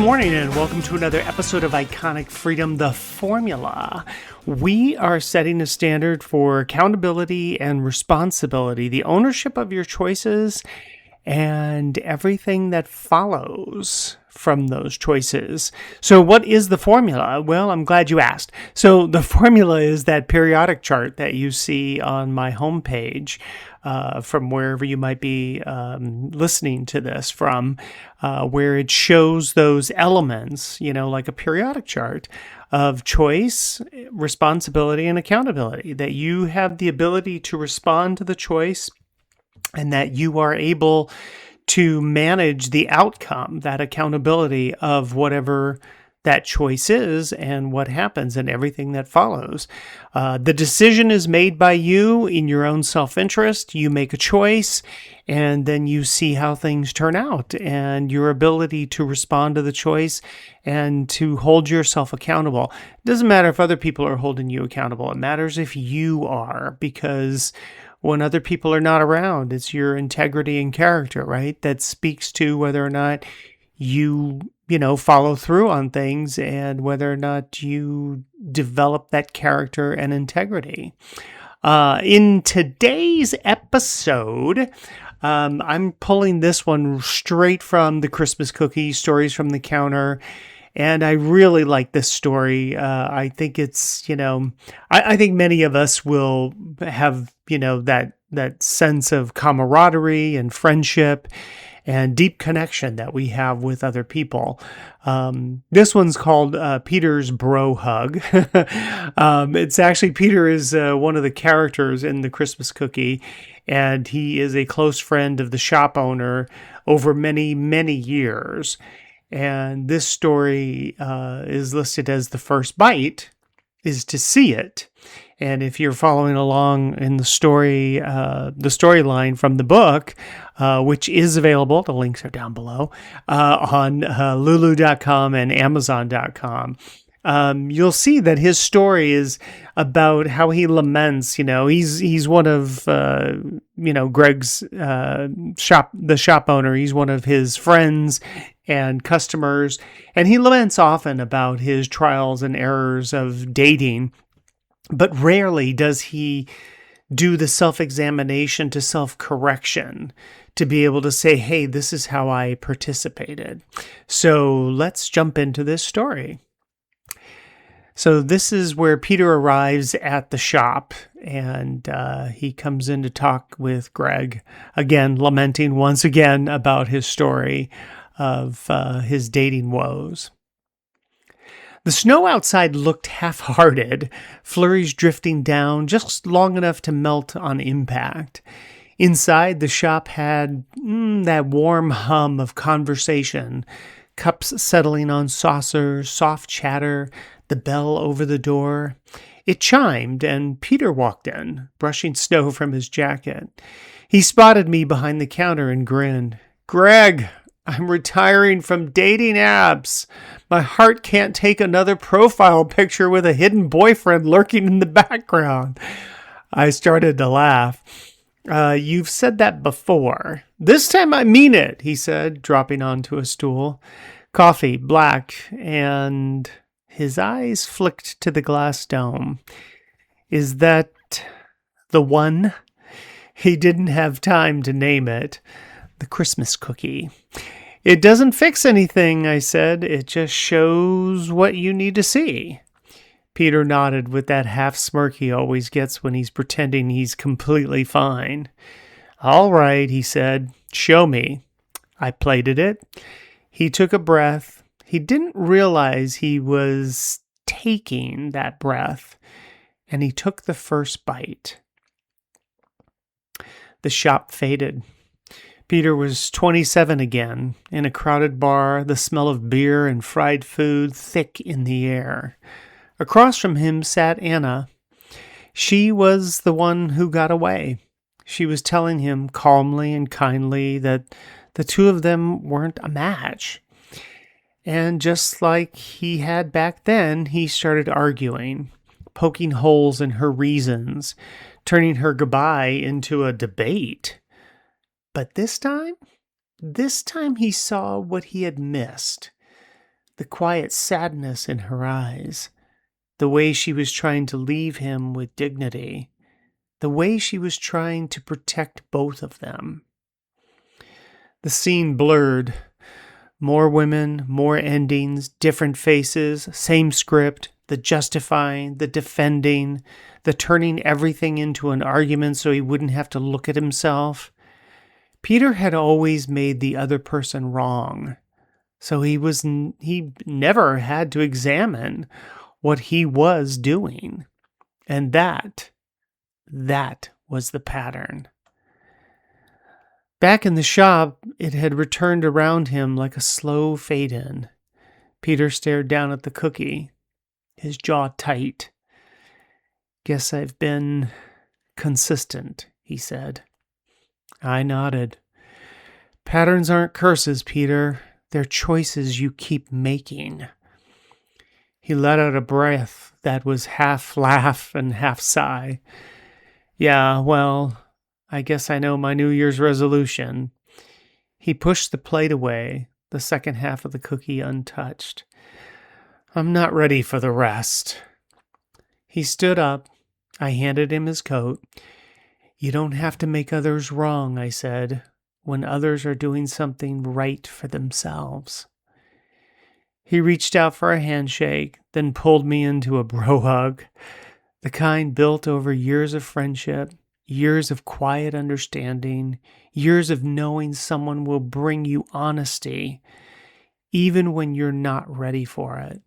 morning and welcome to another episode of Iconic Freedom, the Formula. We are setting a standard for accountability and responsibility, the ownership of your choices, and everything that follows from those choices. So what is the formula? Well, I'm glad you asked. So the formula is that periodic chart that you see on my homepage from wherever you might be listening to this from, where it shows those elements, like a periodic chart of choice, responsibility, and accountability, that you have the ability to respond to the choice and that you are able to manage the outcome, that accountability of whatever that choice is and what happens and everything that follows. The decision is made by you in your own self-interest. You make a choice and then you see how things turn out and your ability to respond to the choice and to hold yourself accountable. It doesn't matter if other people are holding you accountable. It matters if you are, because when other people are not around, it's your integrity and character, right? That speaks to whether or not you follow through on things and whether or not you develop that character and integrity. In today's episode, I'm pulling this one straight from the Christmas Cookie, Stories from the Counter. And I really like this story. I think it's, I think many of us will have, that sense of camaraderie and friendship and deep connection that we have with other people. This one's called Peter's Bro Hug. It's actually, Peter is one of the characters in the Christmas Cookie, and he is a close friend of the shop owner over many, many years. And this story is listed as the first bite is to see it. And if you're following along in the storyline from the book, which is available, the links are down below, on Lulu.com and Amazon.com, you'll see that his story is about how he laments. He's one of Greg's the shop owner. He's one of his friends and customers, and he laments often about his trials and errors of dating, but rarely does he do the self-examination to self-correction to be able to say, hey, this is how I participated. So let's jump into this story. So this is where Peter arrives at the shop, and he comes in to talk with Greg, again, lamenting once again about his story of his dating woes. The snow outside looked half-hearted, flurries drifting down just long enough to melt on impact. Inside, the shop had that warm hum of conversation, cups settling on saucers, soft chatter, the bell over the door. It chimed, and Peter walked in, brushing snow from his jacket. He spotted me behind the counter and grinned. "Greg, I'm retiring from dating apps. My heart can't take another profile picture with a hidden boyfriend lurking in the background." I started to laugh. You've said that before. This time I mean it, he said, dropping onto a stool. Coffee, black, and his eyes flicked to the glass dome. Is that the one? He didn't have time to name it. The Christmas Cookie. It doesn't fix anything, I said. It just shows what you need to see. Peter nodded with that half smirk he always gets when he's pretending he's completely fine. All right, he said. Show me. I plated it. He took a breath. He didn't realize he was taking that breath, and he took the first bite. The shop faded. Peter was 27 again, in a crowded bar, the smell of beer and fried food thick in the air. Across from him sat Anna. She was the one who got away. She was telling him calmly and kindly that the two of them weren't a match. And just like he had back then, he started arguing, poking holes in her reasons, turning her goodbye into a debate. But this time he saw what he had missed. the quiet sadness in her eyes, the way she was trying to leave him with dignity, the way she was trying to protect both of them. The scene blurred. More women, more endings, different faces, same script, the justifying, the defending, the turning everything into an argument so he wouldn't have to look at himself. Peter had always made the other person wrong, so he never had to examine what he was doing. And that was the pattern. Back in the shop, it had returned around him like a slow fade-in. Peter stared down at the cookie, his jaw tight. "Guess I've been consistent," he said. I nodded. "Patterns aren't curses, Peter. They're choices you keep making." He let out a breath that was half laugh and half sigh. "Yeah, well, I guess I know my New Year's resolution." He pushed the plate away, the second half of the cookie untouched. "I'm not ready for the rest." He stood up. I handed him his coat. "You don't have to make others wrong," I said, "when others are doing something right for themselves." He reached out for a handshake, then pulled me into a bro hug, the kind built over years of friendship, years of quiet understanding, years of knowing someone will bring you honesty, even when you're not ready for it.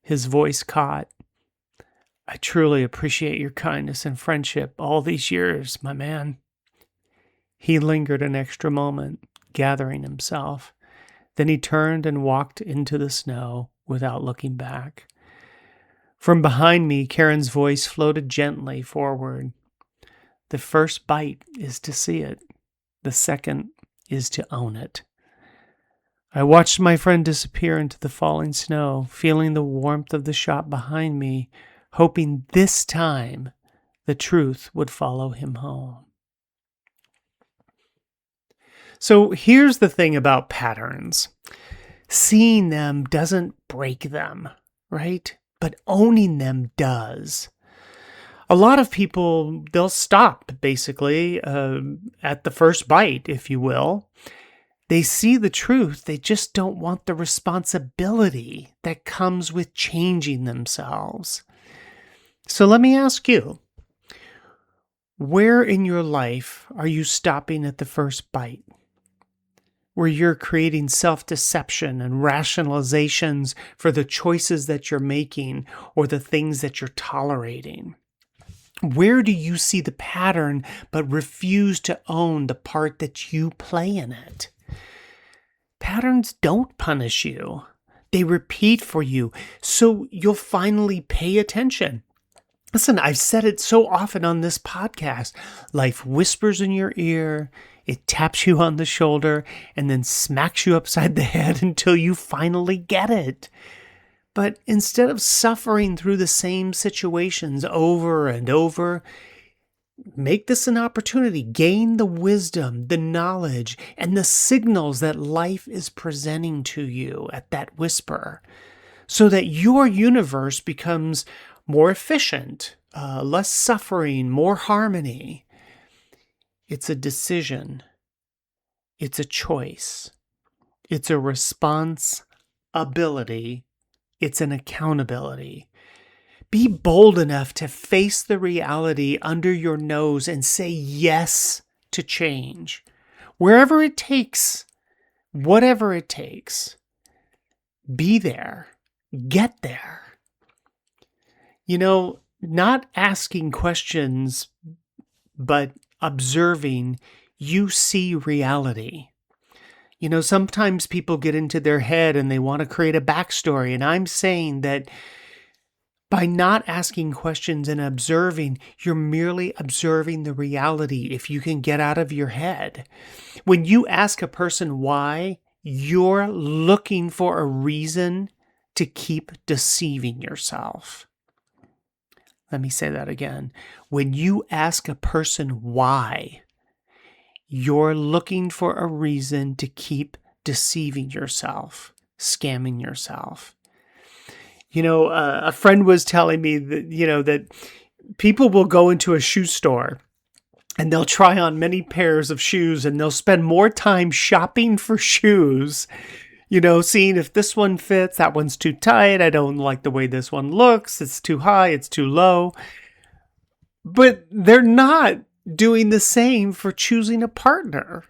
His voice caught. "I truly appreciate your kindness and friendship all these years, my man." He lingered an extra moment, gathering himself. Then he turned and walked into the snow without looking back. From behind me, Karen's voice floated gently forward. "The first bite is to see it. The second is to own it." I watched my friend disappear into the falling snow, feeling the warmth of the shop behind me, hoping this time the truth would follow him home. So here's the thing about patterns. Seeing them doesn't break them, right? But owning them does. A lot of people, they'll stop basically at the first bite, if you will. They see the truth. They just don't want the responsibility that comes with changing themselves. So let me ask you, where in your life are you stopping at the first bite? Where you're creating self-deception and rationalizations for the choices that you're making or the things that you're tolerating? Where do you see the pattern but refuse to own the part that you play in it? Patterns don't punish you. They repeat for you, so you'll finally pay attention. Listen, I've said it so often on this podcast. Life whispers in your ear, it taps you on the shoulder, and then smacks you upside the head until you finally get it. But instead of suffering through the same situations over and over, make this an opportunity. Gain the wisdom, the knowledge, and the signals that life is presenting to you at that whisper, so that your universe becomes more efficient, less suffering, more harmony. It's a decision. It's a choice. It's a responsibility. It's an accountability. Be bold enough to face the reality under your nose and say yes to change. Wherever it takes, whatever it takes, be there. Get there. You know, not asking questions, but observing, you see reality. You know, sometimes people get into their head and they want to create a backstory. And I'm saying that by not asking questions and observing, you're merely observing the reality if you can get out of your head. When you ask a person why, you're looking for a reason to keep deceiving yourself. Let me say that again. When you ask a person why, you're looking for a reason to keep deceiving yourself. scamming yourself. A friend was telling me that, that people will go into a shoe store and they'll try on many pairs of shoes and they'll spend more time shopping for shoes, seeing if this one fits, that one's too tight, I don't like the way this one looks, it's too high, it's too low. But they're not doing the same for choosing a partner.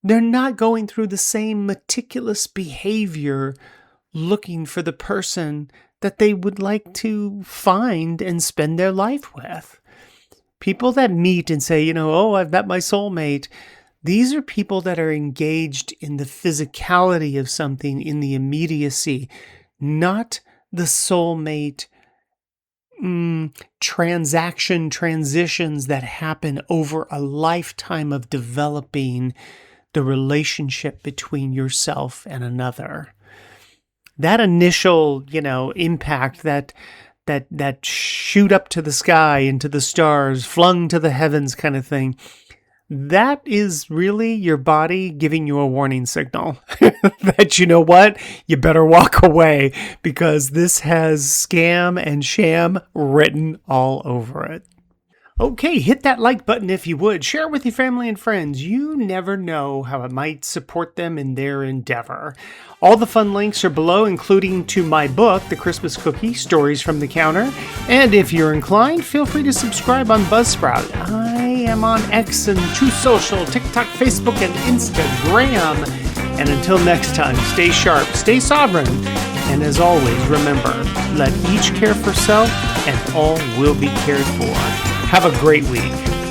They're not going through the same meticulous behavior looking for the person that they would like to find and spend their life with. People that meet and say, I've met my soulmate. These are people that are engaged in the physicality of something, in the immediacy, not the soulmate transitions that happen over a lifetime of developing the relationship between yourself and another. That initial, impact, that shoot up to the sky, into the stars, flung to the heavens kind of thing, that is really your body giving you a warning signal that, you better walk away because this has scam and sham written all over it. Okay, hit that like button if you would. Share with your family and friends. You never know how it might support them in their endeavor. All the fun links are below, including to my book, The Christmas Cookie, Stories from the Counter. And if you're inclined, feel free to subscribe on Buzzsprout. I am on X and Truth Social, TikTok, Facebook, and Instagram. And until next time, stay sharp, stay sovereign, and as always, remember, let each care for self, and all will be cared for. Have a great week.